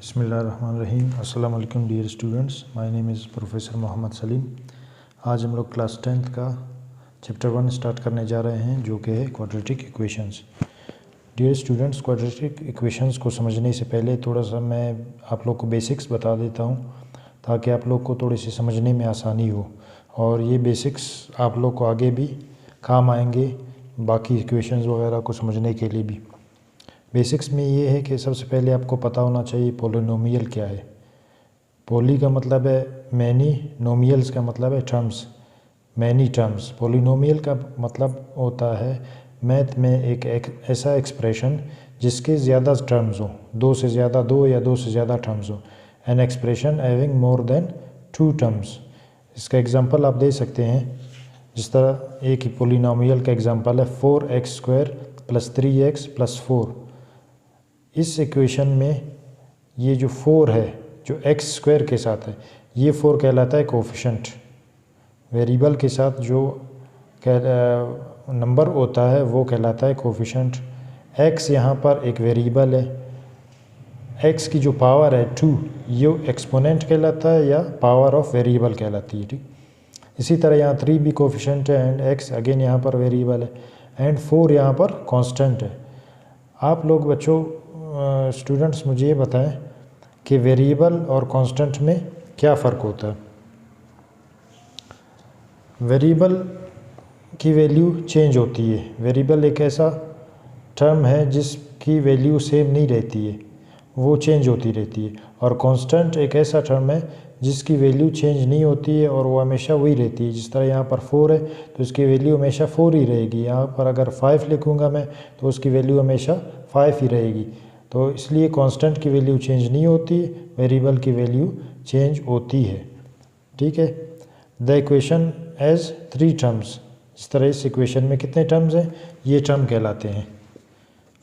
बिस्मिल्लाहिर्रहमानिर्रहीम। अस्सलाम वालेकुम dear students, my name is Professor Mohammad Salim. आज हम लोग क्लास 10th का चैप्टर 1 स्टार्ट करने जा रहे हैं, जो कि है quadratic equations. Dear students, quadratic equations को समझने से पहले थोड़ा सा मैं आप लोग को बेसिक्स बता देता हूँ, ताकि आप लोग को थोड़ी सी समझने में आसानी हो, और ये बेसिक्स आप लोग को आगे भी काम आएंगे बाकी इक्वेशंस वगैरह को समझने के लिए भी। बेसिक्स में ये है कि सबसे पहले आपको पता होना चाहिए पॉलिनोमियल क्या है। पॉली का मतलब है मैनी, नोमियल्स का मतलब है टर्म्स, मैनी टर्म्स। पॉलिनोमियल का मतलब होता है मैथ में एक ऐसा एक्सप्रेशन जिसके ज़्यादा टर्म्स हो, दो या दो से ज़्यादा टर्म्स हो। An expression having more than 2 terms. इसका एग्जांपल आप दे सकते हैं, जिस तरह एक ही पॉलिनोमियल का एग्जांपल है 4x² + 3x + 4। इस इक्वेशन में ये जो 4 है, जो x² के साथ है, ये 4 कहलाता है कोफिशेंट। वेरिएबल के साथ जो नंबर होता है वो कहलाता है कोफिशेंट। x यहाँ पर एक वेरिएबल है, x की जो पावर है 2, ये एक्सपोनेंट कहलाता है या पावर ऑफ वेरिएबल कहलाती है। ठीक, इसी तरह यहाँ 3 भी कोफिशेंट है एंड x अगेन यहाँ पर वेरिएबल है एंड 4 यहाँ पर कांस्टेंट है। आप लोग बच्चों स्टूडेंट्स मुझे ये बताएं कि वेरिएबल और कांस्टेंट में क्या फ़र्क होता है। वेरिएबल की वैल्यू चेंज होती है। वेरिएबल एक ऐसा टर्म है जिसकी वैल्यू सेम नहीं रहती है, वो चेंज होती रहती है। और कांस्टेंट एक ऐसा टर्म है जिसकी वैल्यू चेंज नहीं होती है और वो हमेशा वही रहती है। जिस तरह यहाँ पर 4 है तो इसकी वैल्यू हमेशा 4 ही रहेगी। यहाँ पर अगर 5 लिखूँगा मैं तो उसकी वैल्यू हमेशा 5 ही रहेगी। तो इसलिए कांस्टेंट की वैल्यू चेंज नहीं होती, वेरिएबल की वैल्यू चेंज होती है। ठीक है। The equation has 3 terms. इस तरह इस इक्वेशन में कितने टर्म्स हैं, ये टर्म कहलाते हैं।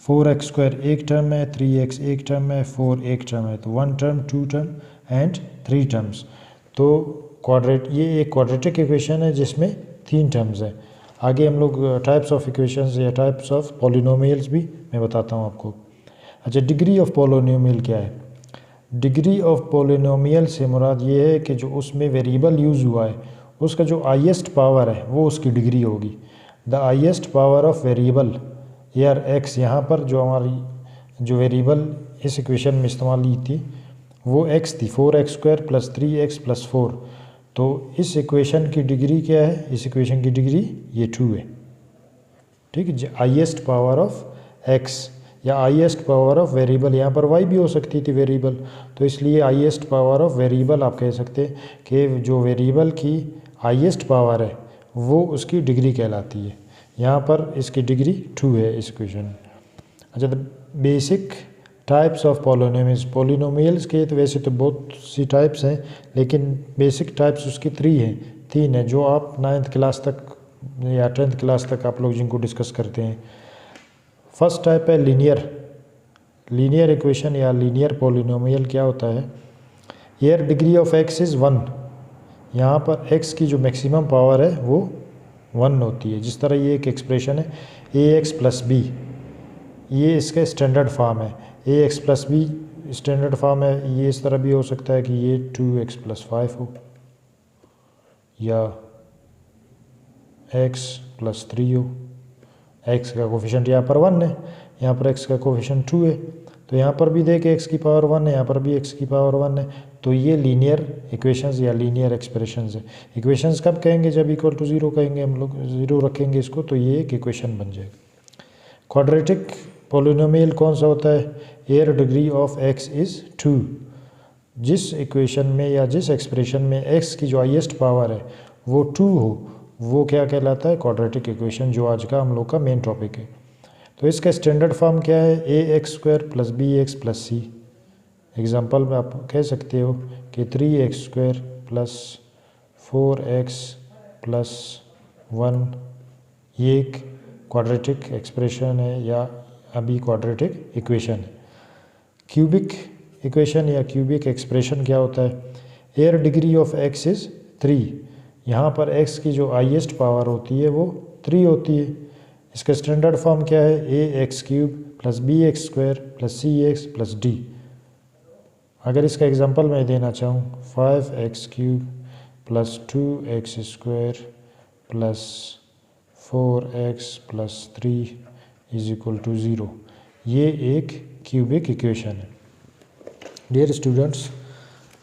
4x² एक टर्म है, 3x एक टर्म है, 4 एक टर्म है। तो 1 टर्म, 2 टर्म एंड 3 टर्म्स। तो ये एक क्वाड्रेटिक इक्वेशन है जिसमें 3 टर्म्स हैं। आगे हम लोग टाइप्स ऑफ इक्वेशंस या टाइप्स ऑफ पॉलिनोमियल्स भी मैं बताता हूँ आपको। अच्छा, डिग्री ऑफ पॉलिनोमियल क्या है? डिग्री ऑफ पॉलिनोमियल से मुराद ये है कि जो उसमें वेरिएबल यूज़ हुआ है उसका जो हाईएस्ट पावर है वो उसकी डिग्री होगी। The highest power of variable यार x, यहाँ पर जो हमारी जो वेरिएबल इस इक्वेशन में इस्तेमाल की थी वो x थी, 4x² + 3x + 4। तो इस इक्वेशन की डिग्री क्या है? इस इक्वेशन की डिग्री ये 2 है। ठीक है। हाईएस्ट पावर ऑफ x या हाईएस्ट पावर ऑफ वेरिएबल, यहाँ पर y भी हो सकती थी वेरिएबल, तो इसलिए हाईएस्ट पावर ऑफ वेरिएबल आप कह सकते हैं कि जो वेरिएबल की हाईएस्ट पावर है वो उसकी डिग्री कहलाती है। यहाँ पर इसकी डिग्री 2 है इस इक्वेशन। अच्छा, the basic types of polynomials. Polynomials के तो वैसे तो बहुत सी टाइप्स हैं, लेकिन बेसिक टाइप्स उसकी 3 हैं जो आप 9th क्लास तक या 10th क्लास तक आप लोग जिनको डिस्कस करते हैं। फर्स्ट टाइप है लीनियर इक्वेशन या लीनियर पॉलिनोमियल। क्या होता है? Here degree of x is 1। यहाँ पर x की जो मैक्सिमम पावर है वो 1 होती है। जिस तरह ये एक एक्सप्रेशन है ax + b, ये इसका स्टैंडर्ड फॉर्म है। ax + b स्टैंडर्ड फॉर्म है। ये इस तरह भी हो सकता है कि ये 2x + 5 हो या x + 3 हो। x का कोफिशिएंट यहाँ पर 1 है, यहाँ पर x का कोफिशिएंट 2 है। तो यहाँ पर भी देखें x की पावर 1 है, यहाँ पर भी x की पावर 1 है। तो ये लीनियर इक्वेशंस या लीनियर एक्सप्रेशंस है। इक्वेशंस कब कहेंगे? जब = 0 कहेंगे, हम लोग 0 रखेंगे इसको, तो ये एक इक्वेशन बन जाएगा। क्वाड्रेटिक पॉलिनोमियल कौन सा होता है? Here degree of x is 2। जिस इक्वेशन में या जिस एक्सप्रेशन में x की जो हाईएस्ट पावर है वो 2 हो, वो क्या कहलाता है? क्वाड्रेटिक इक्वेशन, जो आज का हम लोग का मेन टॉपिक है। तो इसका स्टैंडर्ड फॉर्म क्या है? ax² + bx + c। एग्जांपल में आप कह सकते हो कि 3x² + 4x + 1 ये एक क्वाड्रेटिक एक्सप्रेशन है या अभी क्वाड्रेटिक इक्वेशन है। क्यूबिक इक्वेशन या क्यूबिक एक्सप्रेशन क्या होता है? Here degree of x is 3। यहाँ पर x की जो हाईएस्ट पावर होती है वो 3 होती है। इसका स्टैंडर्ड फॉर्म क्या है? ax³ + bx² + cx + d। अगर इसका एग्जांपल मैं देना चाहूँ 5x³ + 2x² + 4x + 3 = 0, ये एक क्यूबिक इक्वेशन है। डियर स्टूडेंट्स,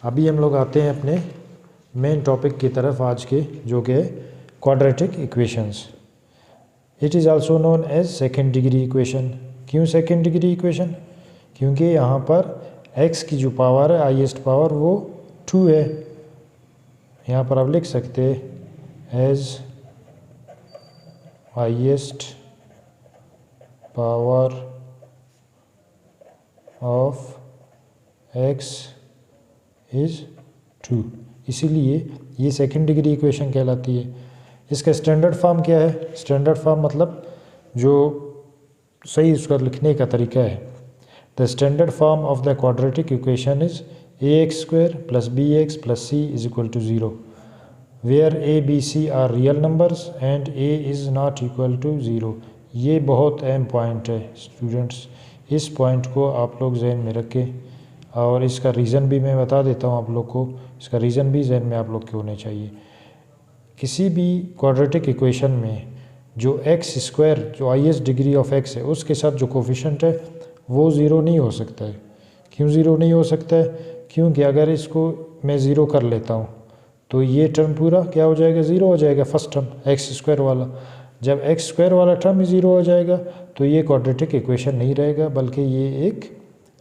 अभी हम लोग आते हैं अपने मेन टॉपिक की तरफ आज के, जो कि quadratic equations. It is also known as second degree equation. क्यों सेकेंड डिग्री इक्वेशन? क्योंकि यहाँ पर x की जो पावर है, हाईएस्ट पावर, वो 2 है। यहाँ पर आप लिख सकते हैं as highest power of x is 2, इसीलिए ये सेकेंड डिग्री इक्वेशन कहलाती है। इसका स्टैंडर्ड फॉर्म क्या है? स्टैंडर्ड फॉर्म मतलब जो सही उसका लिखने का तरीका है। The standard form of the quadratic equation is ax² + bx + c = 0, where a, b, c are real numbers and a is not equal to 0। ये बहुत अहम पॉइंट है स्टूडेंट्स, इस पॉइंट को आप लोग जहन में रखें, और इसका रीज़न भी मैं बता देता हूँ आप लोग को। इसका रीज़न भी जहन में आप लोग के होने चाहिए। किसी भी क्वाड्रेटिक इक्वेशन में जो x², जो हाईएस्ट डिग्री ऑफ x है, उसके साथ जो कोफिशिएंट है वो ज़ीरो नहीं हो सकता है। क्यों ज़ीरो नहीं हो सकता है? क्योंकि अगर इसको मैं ज़ीरो कर लेता हूँ तो ये टर्म पूरा क्या हो जाएगा? ज़ीरो हो जाएगा। फर्स्ट टर्म x² वाला, जब x² वाला टर्म ही ज़ीरो हो जाएगा तो ये क्वाड्रेटिक इक्वेशन नहीं रहेगा, बल्कि ये एक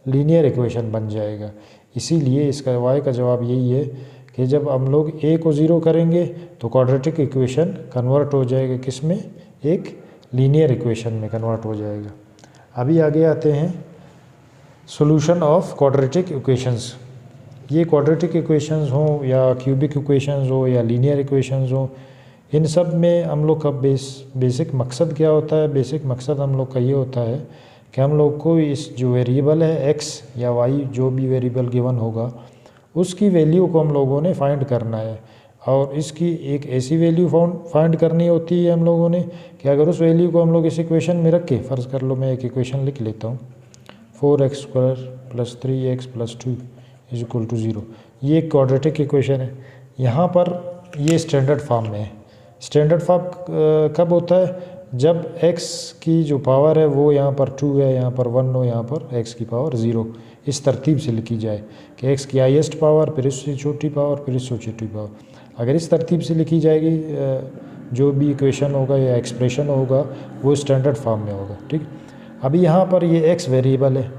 लीनियर इक्वेशन बन जाएगा। इसीलिए इसका y का जवाब यही है कि जब हम लोग a को ज़ीरो करेंगे तो क्वाड्रेटिक इक्वेशन कन्वर्ट हो जाएगा किस में? एक लीनियर इक्वेशन में कन्वर्ट हो जाएगा। अभी आगे आते हैं सॉल्यूशन ऑफ क्वाड्रेटिक इक्वेशंस। ये क्वाड्रेटिक इक्वेशंस हों या क्यूबिक इक्वेशंस हो या लीनियर इक्वेशंस हो, इन सब में हम लोग का बेसिक मकसद क्या होता है? बेसिक मकसद हम लोग का ये होता है कि हम लोग को इस जो वेरिएबल है x या y, जो भी वेरिएबल गिवन होगा, उसकी वैल्यू को हम लोगों ने फाइंड करना है। और इसकी एक ऐसी वैल्यू फाइंड करनी होती है हम लोगों ने कि अगर उस वैल्यू को हम लोग इस इक्वेशन में रख के, फ़र्ज़ कर लो मैं एक इक्वेशन लिख लेता हूँ 4x² + 3x + 2 = 0, ये एक क्वाड्रेटिक इक्वेशन है। यहाँ पर ये स्टैंडर्ड फॉर्म में है। स्टैंडर्ड फॉर्म कब होता है? जब x की जो पावर है वो यहाँ पर 2 है, यहाँ पर 1 हो, यहाँ पर x की पावर 0, इस तरतीब से लिखी जाए कि x की हाईएस्ट पावर, फिर इससे छोटी पावर, फिर इससे छोटी पावर। अगर इस तरतीब से लिखी जाएगी जो भी इक्वेशन होगा या एक्सप्रेशन होगा वो स्टैंडर्ड फॉर्म में होगा। ठीक, अभी यहाँ पर ये x वेरिएबल है।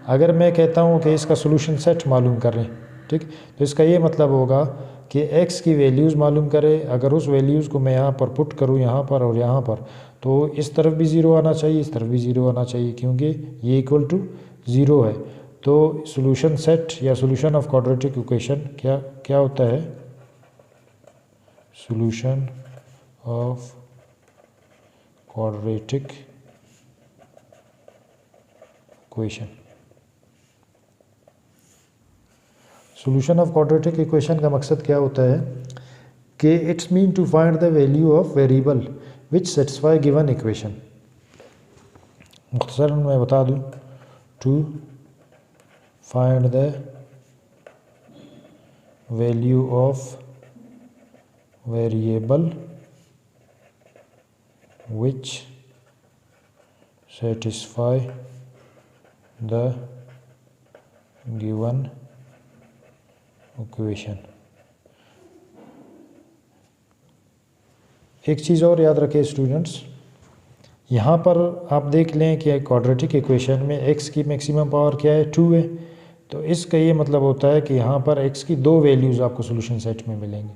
अगर मैं कहता हूँ कि इसका सोल्यूशन सेट मालूम करें, ठीक, तो इसका ये मतलब होगा कि x की वैल्यूज़ मालूम करें। अगर उस वैल्यूज़ को मैं यहाँ पर पुट करूँ, यहाँ पर और यहाँ पर, तो इस तरफ भी ज़ीरो आना चाहिए, इस तरफ भी ज़ीरो आना चाहिए, क्योंकि ये इक्वल टू 0 है। तो सोल्यूशन सेट या सोल्यूशन ऑफ क्वाड्रेटिक इक्वेशन क्या होता है? Solution of quadratic equation. Solution of quadratic equation का मकसद क्या होता है कि it's mean to find the value of variable which satisfy given equation. मुख्तसरन मैं बता दूं, to find the value of variable which satisfy the given equation. एक चीज़ और याद रखें स्टूडेंट्स, यहाँ पर आप देख लें कि क्वाड्रेटिक इक्वेशन में x की मैक्सिमम पावर क्या है? 2 है। तो इसका ये मतलब होता है कि यहाँ पर x की 2 वैल्यूज़ आपको सोल्यूशन सेट में मिलेंगी।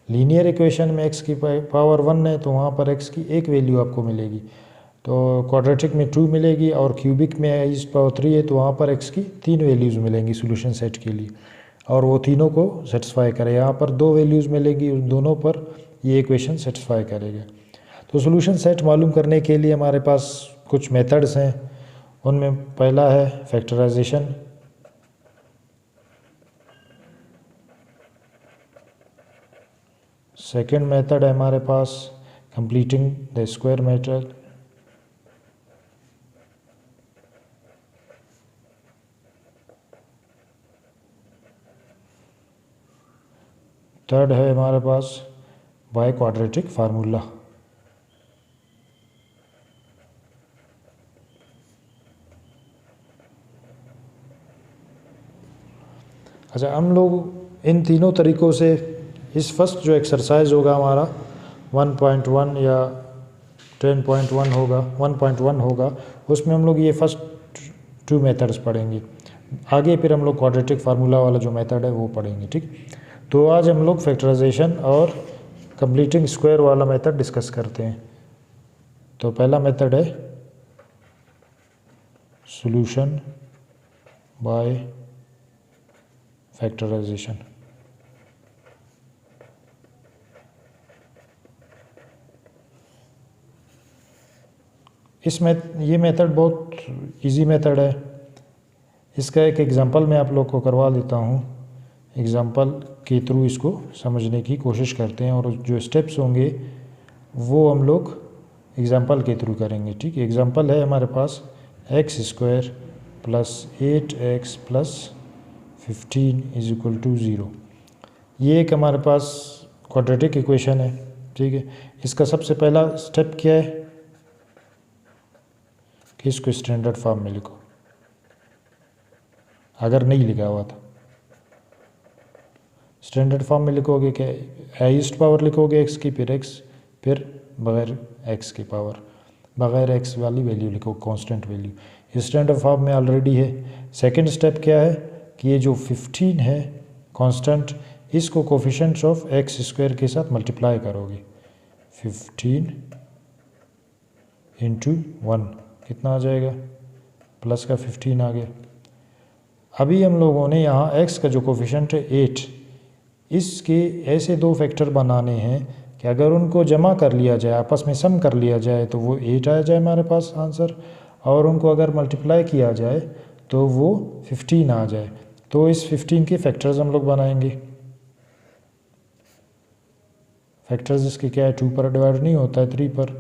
लीनियर इक्वेशन में x की पावर 1 है तो वहाँ पर x की एक वैल्यू आपको मिलेगी, तो क्वाड्रेटिक में 2 मिलेगी, और क्यूबिक में x पावर 3 है तो वहाँ पर x की 3 वैल्यूज़ मिलेंगी सोल्यूशन सेट के लिए, और वो तीनों को सेटिस्फाई करे। यहाँ पर 2 वैल्यूज़ मिलेंगी, उन दोनों पर ये इक्वेशन सेटिस्फाई करेगा। तो सोल्यूशन सेट मालूम करने के लिए हमारे पास कुछ मेथड्स हैं। उनमें पहला है फैक्टराइजेशन, सेकेंड मेथड है हमारे पास completing the square method, third है हमारे पास बाय क्वाड्रेटिक फार्मूला। अच्छा, हम लोग इन तीनों तरीक़ों से इस फर्स्ट जो एक्सरसाइज होगा हमारा 1.1 या 10.1 होगा, 1.1 होगा, उसमें हम लोग ये फर्स्ट 2 मेथड्स पढ़ेंगे। आगे फिर हम लोग क्वाड्रेटिक फार्मूला वाला जो मेथड है वो पढ़ेंगे। ठीक, तो आज हम लोग फैक्टराइजेशन और कंप्लीटिंग स्क्वायर वाला मेथड डिस्कस करते हैं। तो पहला मेथड है सॉल्यूशन बाय फैक्टराइजेशन। ये मेथड बहुत इजी मेथड है। इसका एक एग्जांपल मैं आप लोग को करवा देता हूँ। एग्जांपल के थ्रू इसको समझने की कोशिश करते हैं और जो स्टेप्स होंगे वो हम लोग एग्जांपल के थ्रू करेंगे। ठीक है, एग्जांपल है हमारे पास x² plus 8x plus 15 is equal to 0। ये एक हमारे पास क्वाड्रेटिक इक्वेशन है। ठीक है, इसका सबसे पहला स्टेप क्या है कि इसको स्टैंडर्ड फॉर्म में लिखो, अगर नहीं लिखा हुआ था। स्टैंडर्ड फॉर्म में लिखोगे क्या, हाईएस्ट पावर लिखोगे x की, फिर x, फिर बगैर x की पावर, बगैर x वाली वैल्यू लिखो, कांस्टेंट वैल्यू। स्टैंडर्ड फॉर्म में ऑलरेडी है। सेकंड स्टेप क्या है कि ये जो 15 है कांस्टेंट, इसको कोफिशिएंट्स ऑफ x² के साथ मल्टीप्लाई करोगे। 15 इंटू 1 कितना आ जाएगा, प्लस का 15 आ गया। अभी हम लोगों ने यहाँ x का जो कोफिशिएंट है 8, इसके ऐसे दो फैक्टर बनाने हैं कि अगर उनको जमा कर लिया जाए, आपस में सम कर लिया जाए तो वो 8 आ जाए हमारे पास आंसर, और उनको अगर मल्टीप्लाई किया जाए तो वो 15 आ जाए। तो इस 15 के फैक्टर्स हम लोग बनाएंगे। फैक्टर्स इसके क्या है, 2 पर डिवाइड नहीं होता है, 3 पर।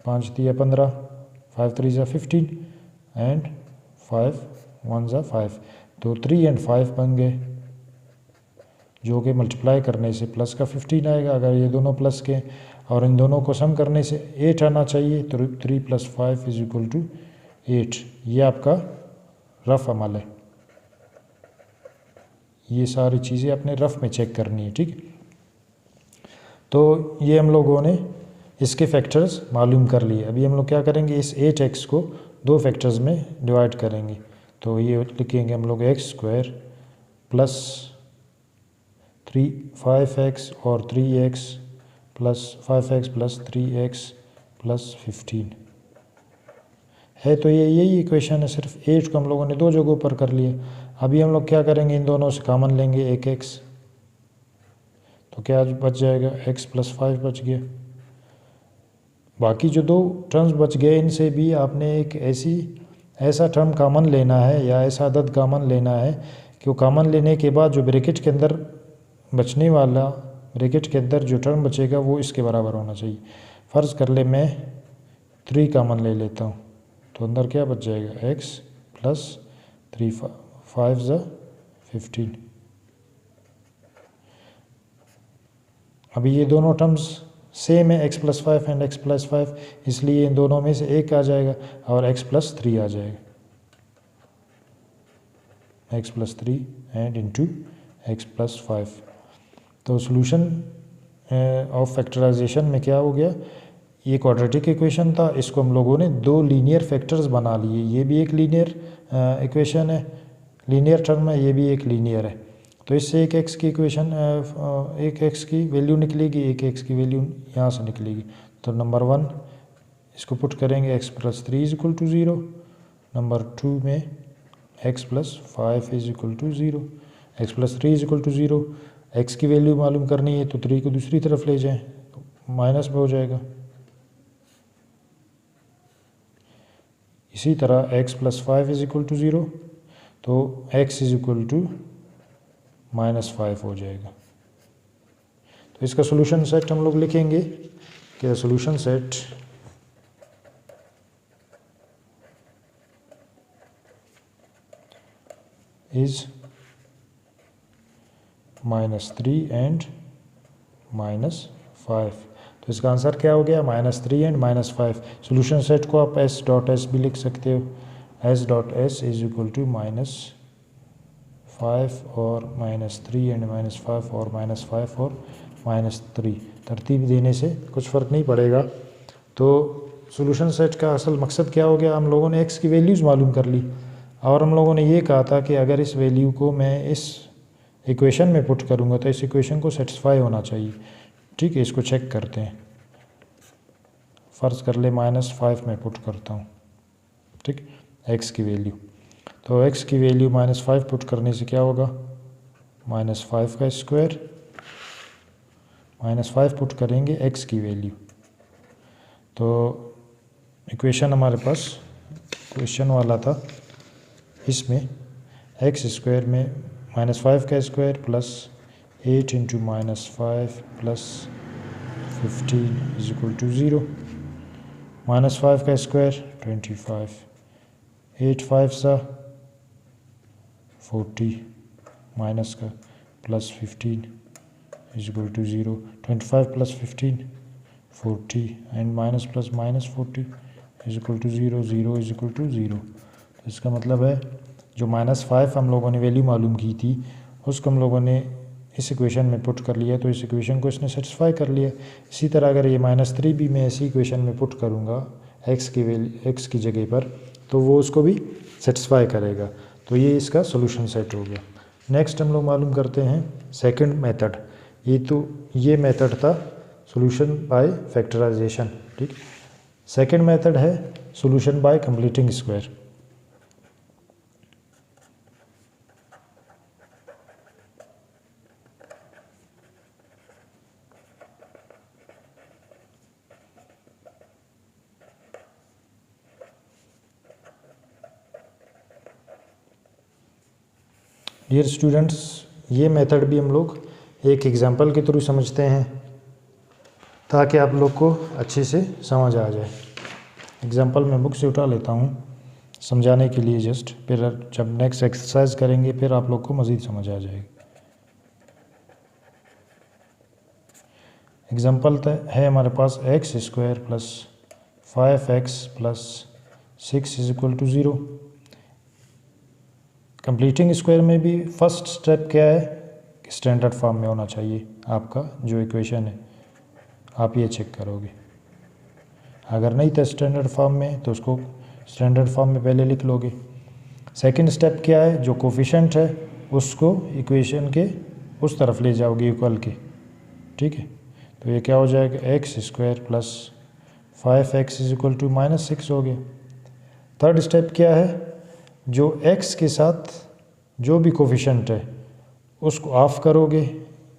5 3 15, 5 3 15 एंड 5 1 5। तो 3 और 5 बन गए, जो कि मल्टीप्लाई करने से प्लस का 15 आएगा अगर ये दोनों प्लस के, और इन दोनों को सम करने से 8 आना चाहिए। तो 3 + 5 = 8। ये आपका रफ अमल है। ये सारी चीज़ें अपने रफ में चेक करनी है। ठीक, तो ये हम लोगों ने इसके फैक्टर्स मालूम कर लिए। अभी हम लोग क्या करेंगे, इस 8x को दो फैक्टर्स में डिवाइड करेंगे। तो ये लिखेंगे हम लोग x² प्लस 5x और 3x plus 5x plus 3x plus 15 है। तो ये यही इक्वेशन है, सिर्फ 8 को हम लोगों ने दो जगहों पर कर लिया। अभी हम लोग क्या करेंगे, इन दोनों से कॉमन लेंगे एक x, तो क्या बच जाएगा, x + 5 बच गया। बाकी जो दो टर्म्स बच गए इनसे भी आपने एक ऐसा टर्म कॉमन लेना है या ऐसा अदद कॉमन लेना है कि वो कॉमन लेने के बाद जो ब्रैकेट के अंदर बचने वाला, ब्रैकेट के अंदर जो टर्म बचेगा वो इसके बराबर होना चाहिए। फ़र्ज़ कर ले मैं 3 कॉमन ले लेता हूँ, तो अंदर क्या बच जाएगा, x + 3 5 × 15। अभी ये दोनों टर्म्स सेम है, x + 5 एंड x + 5, इसलिए इन दोनों में से एक आ जाएगा और x + 3 आ जाएगा, x + 3 एंड इंटू x + 5। तो सॉल्यूशन ऑफ फैक्टराइजेशन में क्या हो गया, ये क्वाड्रेटिक इक्वेशन था, इसको हम लोगों ने दो लीनियर फैक्टर्स बना लिए। ये भी एक लीनियर इक्वेशन है, लीनियर टर्म है, ये भी एक लीनियर है। तो इससे एक x की इक्वेशन, एक x की वैल्यू निकलेगी, एक x की वैल्यू यहाँ से निकलेगी। तो नंबर 1 इसको पुट करेंगे, x + 3 = 0। नंबर 2 में x + 5 = 0। x + 3 = 0। x की वैल्यू मालूम करनी है तो 3 को दूसरी तरफ ले जाएं, तो माइनस में हो जाएगा। इसी तरह x + 5 = 0, तो x = -5 हो जाएगा। तो इसका सॉल्यूशन सेट हम लोग लिखेंगे कि सॉल्यूशन सेट इज -3 एंड -5। तो इसका आंसर क्या हो गया? -3 एंड -5। सोल्यूशन सेट को आप s डॉट एस भी लिख सकते हो। s dot s is equal to -5 और -3 एंड -5 और -5 और -3। तरतीब देने से कुछ फ़र्क नहीं पड़ेगा। तो सोल्यूशन सेट का असल मकसद क्या हो गया? हम लोगों ने x की वैल्यूज़ मालूम कर ली और हम लोगों ने ये कहा था कि अगर इस वैल्यू को मैं इस इक्वेशन में पुट करूँगा तो इस इक्वेशन को सेटिस्फाई होना चाहिए। ठीक है, इसको चेक करते हैं। फ़र्ज़ कर ले -5 में पुट करता हूँ, ठीक, x की वैल्यू। तो x की वैल्यू -5 पुट करने से क्या होगा? -5 का स्क्वायर, -5 पुट करेंगे x की वैल्यू। तो इक्वेशन हमारे पास क्वेश्चन वाला था, इसमें x स्क्वायर में -5 का square plus 8 into -5 plus 15 is equal to 0। -5 का स्क्वायर 25, 8 5 सा 40 माइनस का plus 15 is equal to 0। 25 plus 15 40 and minus plus -40 is equal to 0, 0 is equal to 0। तो इसका मतलब है जो -5 हम लोगों ने वैल्यू मालूम की थी उसको हम लोगों ने इस इक्वेशन में पुट कर लिया, तो इस इक्वेशन को इसने सेटिस्फाई कर लिया। इसी तरह अगर ये -3 भी मैं इसी इक्वेशन में पुट करूँगा x की जगह पर, तो वो उसको भी सेटिस्फाई करेगा। तो ये इसका सोल्यूशन सेट हो गया। नेक्स्ट हम लोग मालूम करते हैं सेकंड मेथड। ये मेथड था सोल्यूशन बाय फैक्टराइजेशन। ठीक, सेकंड मेथड है solution by completing square. Dear students, ये मेथड भी हम लोग एक एग्जांपल के थ्रू समझते हैं ताकि आप लोग को अच्छे से समझ आ जाए। एग्जांपल मैं बुक से उठा लेता हूँ समझाने के लिए जस्ट, फिर जब नेक्स्ट एक्सरसाइज करेंगे फिर आप लोग को मज़ीद समझ आ जाएगी। एग्जांपल है हमारे पास x square plus 5x plus 6 is equal to 0। Completing square में भी फर्स्ट स्टेप क्या है कि स्टैंडर्ड फॉर्म में होना चाहिए आपका जो इक्वेशन है, आप ये चेक करोगे। अगर नहीं था स्टैंडर्ड फॉर्म में तो उसको स्टैंडर्ड फॉर्म में पहले लिख लोगे। सेकंड स्टेप क्या है, जो कोफिशिएंट है उसको इक्वेशन के उस तरफ ले जाओगे इक्वल के। ठीक है, तो ये क्या हो जाएगा, x square plus 5x is equal to -6 हो गया। थर्ड स्टेप क्या है, जो x के साथ जो भी कोफिशिएंट है उसको ऑफ करोगे।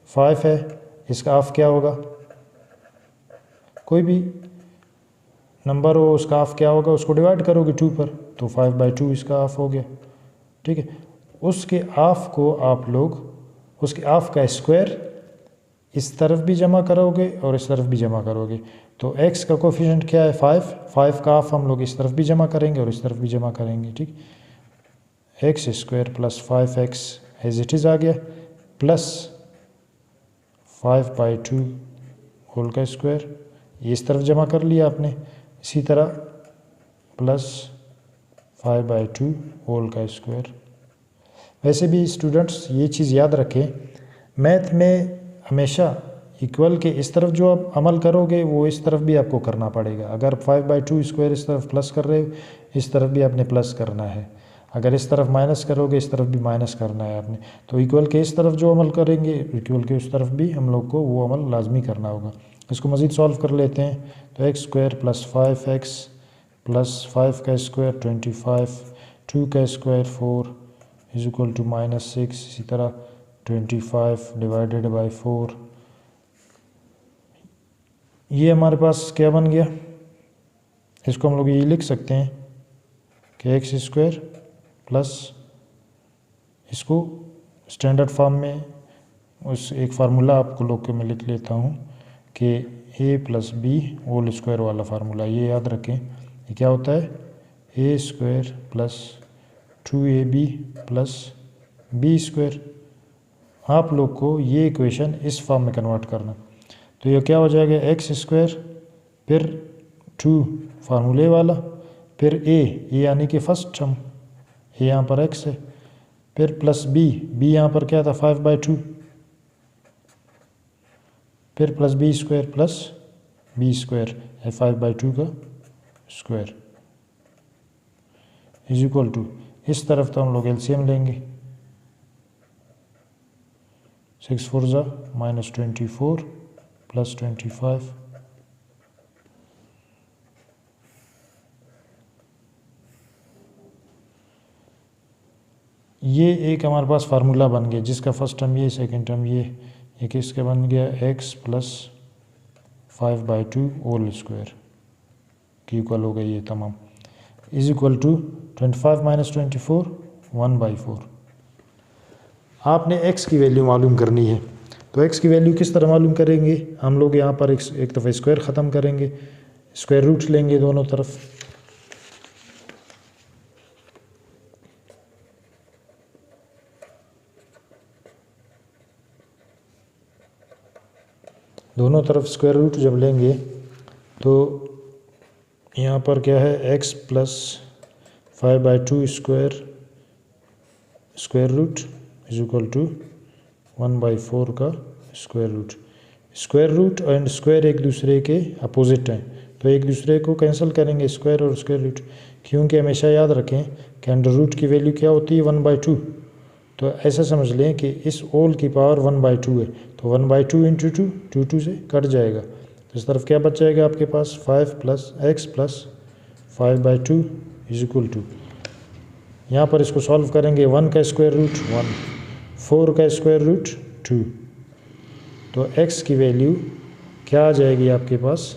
5 है, इसका ऑफ क्या होगा, कोई भी नंबर हो उसका ऑफ क्या होगा, उसको डिवाइड करोगे 2 पर, तो 5/2 इसका ऑफ हो गया। ठीक है, उसके ऑफ को आप लोग उसके ऑफ का स्क्वायर इस तरफ भी जमा करोगे और इस तरफ भी जमा करोगे। तो x का कोफिशिएंट क्या है, 5 का ऑफ हम लोग इस तरफ भी जमा करेंगे और इस तरफ भी जमा करेंगे। ठीक, x square plus 5x as it is आ गया, प्लस 5/2 होल का स्क्वायर, ये इस तरफ जमा कर लिया आपने। इसी तरह प्लस 5/2 होल का स्क्वायर। वैसे भी स्टूडेंट्स ये चीज़ याद रखें, मैथ में हमेशा इक्वल के इस तरफ जो आप अमल करोगे वो इस तरफ भी आपको करना पड़ेगा। अगर 5/2 स्क्वायर इस तरफ प्लस कर रहे हो, इस तरफ भी आपने प्लस करना है। अगर इस तरफ माइनस करोगे, इस तरफ भी माइनस करना है आपने। तो इक्वल के इस तरफ जो अमल करेंगे, इक्वल के उस तरफ भी हम लोग को वो अमल लाजमी करना होगा। इसको मज़ीद सॉल्व कर लेते हैं। तो x square plus 5x plus 5 का स्क्वायर 25, 2 का स्क्वायर 4 इज इक्वल टू -6। इसी तरह 25 डिवाइडेड बाई 4, ये हमारे पास क्या बन गया, इसको हम लोग ये लिख सकते हैं कि एक्स स्क्वायर प्लस, इसको स्टैंडर्ड फॉर्म में उस एक फार्मूला आपको लोग के मैं लिख लेता हूँ कि a plus b whole square वाला फार्मूला, ये याद रखें। ये क्या होता है, a स्क्वायर plus 2ab plus b square आप लोग को ये इक्वेशन इस फॉर्म में कन्वर्ट करना। तो ये क्या हो जाएगा, एक्स स्क्वायर फिर 2 फार्मूले वाला, फिर ए यानी कि फर्स्ट टर्म, ए यहाँ पर एक्स है, फिर प्लस बी यहाँ पर क्या था 5/2, फिर प्लस बी स्क्वायर है 5/2 का स्क्वायर इज इक्वल टू, इस तरफ तो हम लोग एलसीएम लेंगे, 6 4 ज़ा -24 प्लस 25, ये एक हमारे पास फार्मूला बन गया जिसका फर्स्ट टर्म ये, सेकंड टर्म ये किसका बन गया, x प्लस 5/2 होल स्क्वायर की इक्वल हो गई ये तमाम, इज इक्वल टू 25 - 24 1/4। आपने x की वैल्यू मालूम करनी है, तो x की वैल्यू किस तरह मालूम करेंगे, हम लोग यहाँ पर एक दफ़ा स्क्वायर ख़त्म करेंगे, स्क्वायर रूट लेंगे दोनों तरफ, दोनों तरफ स्क्वायर रूट जब लेंगे तो यहाँ पर क्या है, x plus 5/2 square root is equal to 1/4 का स्क्वायर रूट एंड स्क्वायर एक दूसरे के अपोजिट हैं, तो एक दूसरे को कैंसिल करेंगे स्क्वायर और स्क्वायर रूट, क्योंकि हमेशा याद रखें कि अंडर रूट की वैल्यू क्या होती है 1/2, तो ऐसा समझ लें कि इस होल की पावर 1/2 है, तो 1/2 इंटू 2 से कट जाएगा, तो इस तरफ क्या बच जाएगा आपके पास 5 plus x plus 5/2 is equal to, यहाँ पर इसको सॉल्व करेंगे 1 का स्क्वायर रूट 1, 4 का स्क्वायर रूट 2, तो x की वैल्यू क्या आ जाएगी आपके पास,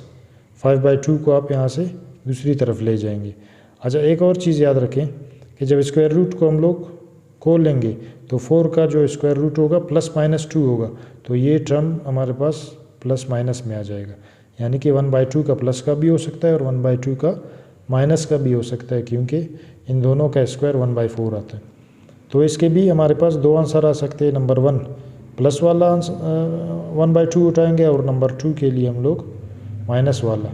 5/2 को आप यहाँ से दूसरी तरफ ले जाएंगे। अच्छा, एक और चीज़ याद रखें कि जब स्क्वायर रूट को हम लोग खोल लेंगे तो 4 का जो स्क्वायर रूट होगा +-2 होगा, तो ये टर्म हमारे पास प्लस माइनस में आ जाएगा, यानी कि 1/2 का प्लस का भी हो सकता है और 1/2 का माइनस का भी हो सकता है, क्योंकि इन दोनों का स्क्वायर 1/4 आता है। तो इसके भी हमारे पास 2 आंसर आ सकते हैं, नंबर 1 प्लस वाला 1/2 उठाएंगे और नंबर 2 के लिए हम लोग माइनस वाला,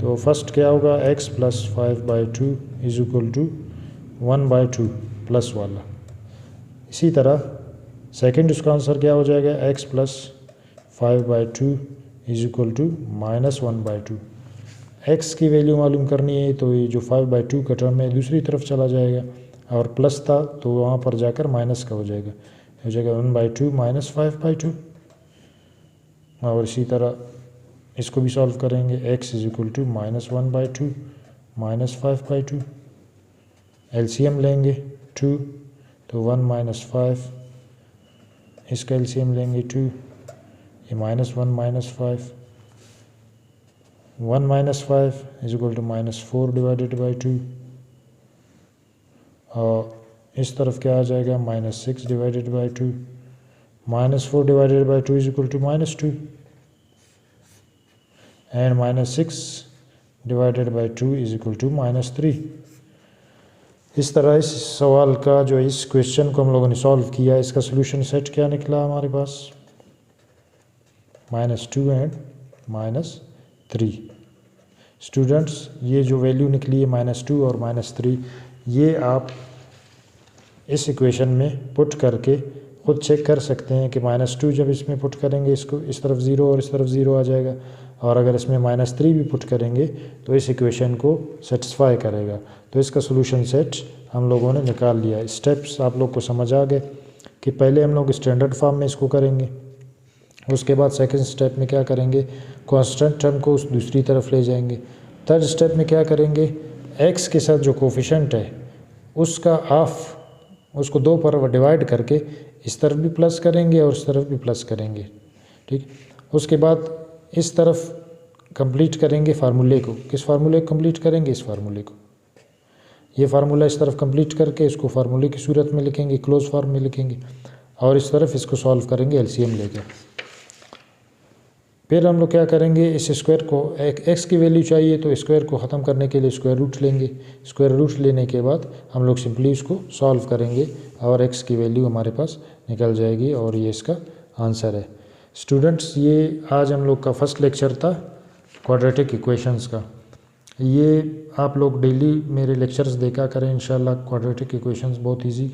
तो फर्स्ट क्या होगा, x plus 5/2 is equal to 1/2 plus वाला। इसी तरह सेकंड इसका आंसर क्या हो जाएगा, x plus 5/2 is equal to -1/2। x की वैल्यू मालूम करनी है तो ये जो 5/2 का टर्म है दूसरी तरफ चला जाएगा, और प्लस था तो वहाँ पर जाकर माइनस का हो जाएगा 1/2 - 5/2। और इसी तरह इसको भी सॉल्व करेंगे, x is equal to -1/2 - 5/2, LCM लेंगे 2, तो 1 - 5, इसका एलसीएम लेंगे 2, ये -1 - 5, 1 - 5 is equal to -4 divided by 2, और इस तरफ क्या आ जाएगा, -6 divided by 2, -4 divided by 2 is equal to -2, and -6 divided by 2 is equal to -3। इस तरह इस सवाल का जो इस क्वेश्चन को हम लोगों ने सॉल्व किया, इसका सोल्यूशन सेट क्या निकला हमारे पास, -2 एंड -3। स्टूडेंट्स, ये जो वैल्यू निकली है -2 और -3, ये आप इस इक्वेशन में पुट करके खुद चेक कर सकते हैं कि -2 जब इसमें पुट करेंगे इसको इस तरफ 0 और इस तरफ 0 आ जाएगा, और अगर इसमें -3 भी पुट करेंगे तो इस इक्वेशन को सेटिस्फाई करेगा। तो इसका सोल्यूशन सेट हम लोगों ने निकाल लिया। स्टेप्स आप लोग को समझ आ गए कि पहले हम लोग स्टैंडर्ड फॉर्म में इसको करेंगे, उसके बाद सेकंड स्टेप में क्या करेंगे, कांस्टेंट टर्म को उस दूसरी तरफ ले जाएंगे। थर्ड स्टेप में क्या करेंगे, x के साथ जो कोफिशेंट है उसका हाफ, उसको 2 पर डिवाइड करके इस तरफ भी प्लस करेंगे और इस तरफ भी प्लस करेंगे, ठीक। उसके बाद इस तरफ कंप्लीट करेंगे फार्मूले को, किस फार्मूले को कंप्लीट करेंगे, इस फार्मूले को, ये फार्मूला इस तरफ कंप्लीट करके इसको फार्मूले की सूरत में लिखेंगे, क्लोज फॉर्म में लिखेंगे, और इस तरफ इसको सॉल्व करेंगे एलसीएम लेकर। फिर हम लोग क्या करेंगे, इस स्क्वायर को x की वैल्यू चाहिए तो स्क्वायर को ख़त्म करने के लिए स्क्वायर रूट लेंगे, स्क्वायर रूट लेने के बाद हम लोग सिंपली इसको सॉल्व करेंगे और x की वैल्यू हमारे पास निकल जाएगी और ये इसका आंसर है। स्टूडेंट्स, ये आज हम लोग का फर्स्ट लेक्चर था क्वाड्रेटिक इक्वेशंस का। ये आप लोग डेली मेरे लेक्चर्स देखा करें, इंशाल्लाह क्वाड्रेटिक इक्वेशंस बहुत इजी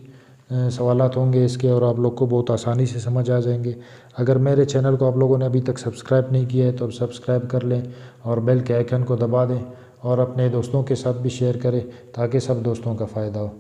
सवालात होंगे इसके और आप लोग को बहुत आसानी से समझ आ जाएंगे। अगर मेरे चैनल को आप लोगों ने अभी तक सब्सक्राइब नहीं किया है तो अब सब्सक्राइब कर लें और बेल के आइकन को दबा दें और अपने दोस्तों के साथ भी शेयर करें ताकि सब दोस्तों का फ़ायदा हो।